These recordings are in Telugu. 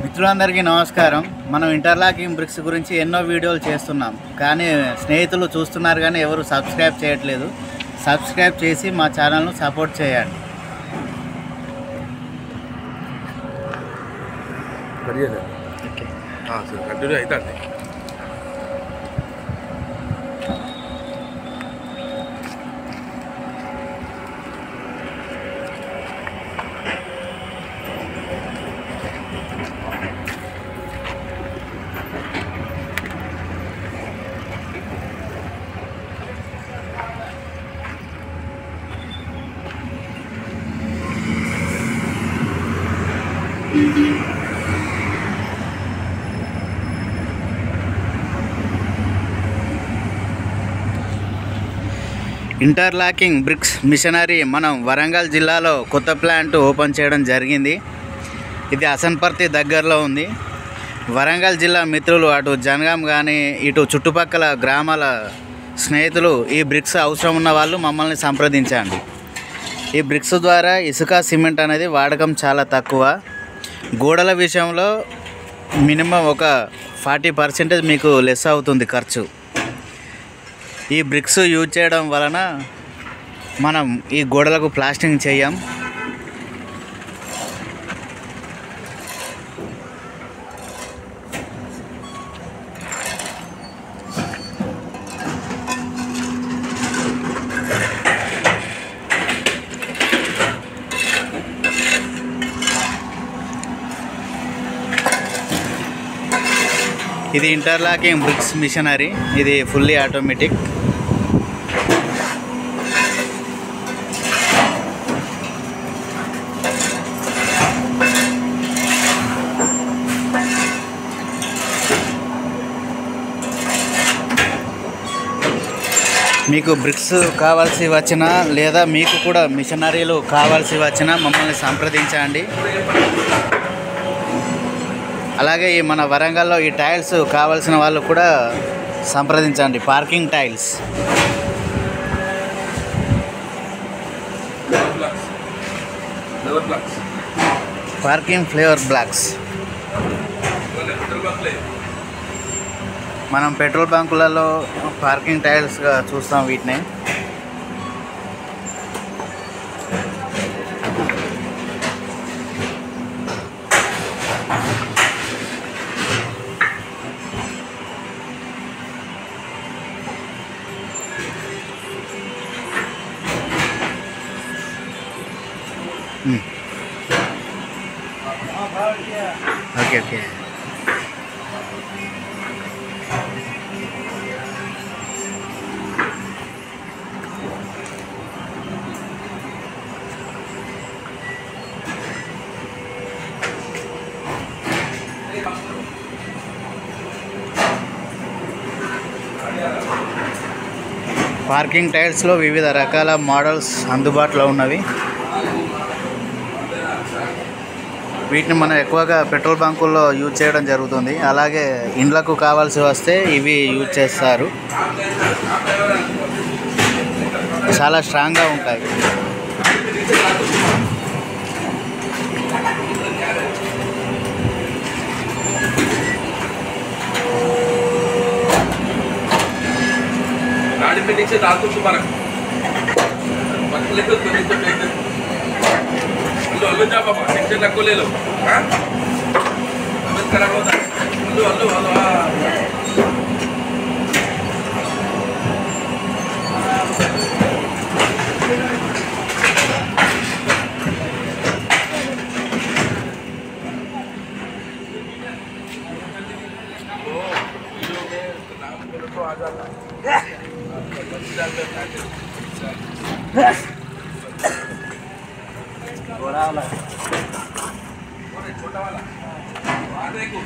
మిత్రులందరికీ నమస్కారం. మనం ఇంటర్లాకింగ్ బ్రిక్స్ గురించి ఎన్నో వీడియోలు చేస్తున్నాం, కానీ స్నేహితులు చూస్తున్నారు కానీ ఎవరు సబ్స్క్రైబ్ చేయట్లేదు. సబ్స్క్రైబ్ చేసి మా ఛానల్ను సపోర్ట్ చేయండి. కంటిన్యూ అవుతుంది. ఇంటర్లాకింగ్ బ్రిక్స్ మిషనరీ మనం వరంగల్ జిల్లాలో కొత్త ప్లాంట్ ఓపెన్ చేయడం జరిగింది. ఇది హసన్పర్తి దగ్గరలో ఉంది. వరంగల్ జిల్లా మిత్రులు అటు జనగాం కానీ ఇటు చుట్టుపక్కల గ్రామాల స్నేహితులు ఈ బ్రిక్స్ అవసరం ఉన్న వాళ్ళు మమ్మల్ని సంప్రదించండి. ఈ బ్రిక్స్ ద్వారా ఇసుక సిమెంట్ అనేది వాడకం చాలా తక్కువ. గోడల విషయంలో మినిమం ఒక 40% మీకు లెస్ అవుతుంది ఖర్చు. ఈ బ్రిక్స్ యూజ్ చేయడం వలన మనం ఈ గోడలకు ప్లాస్టింగ్ చేయం. ఇది ఇంటర్లాకింగ్ బ్రిక్స్ మిషనరీ. ఇది ఫుల్లీ ఆటోమేటిక్. మీకు బ్రిక్స్ కావాల్సి వచ్చినా లేదా మీకు కూడా మిషనరీలు కావాల్సి వచ్చినా మమ్మల్ని సంప్రదించండి. అలాగే ఈ మన వరంగల్లో ఈ టైల్స్ కావాల్సిన వాళ్ళు కూడా సంప్రదించండి. Parking tiles, parking flavour blocks. మనం పెట్రోల్ బంకులలో పార్కింగ్ టైల్స్గా చూస్తాం వీటిని. Okay okay. పార్కింగ్ టైల్స్లో వివిధ రకాల మోడల్స్ అందుబాటులో ఉన్నవి. వీటిని మనం ఎక్కువగా పెట్రోల్ బంకుల్లో యూజ్ చేయడం జరుగుతుంది. అలాగే ఇండ్లకు కావాల్సి వస్తే ఇవి యూజ్ చేస్తారు. చాలా స్ట్రాంగ్గా ఉంటాయి. हल्लो जा बाबा टेंशन नको ले लो. हाँ मत करा होता. Hello hello hello. आ जाता. बड़ा वाला छोटा वाला आधे को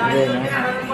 ఇదేనా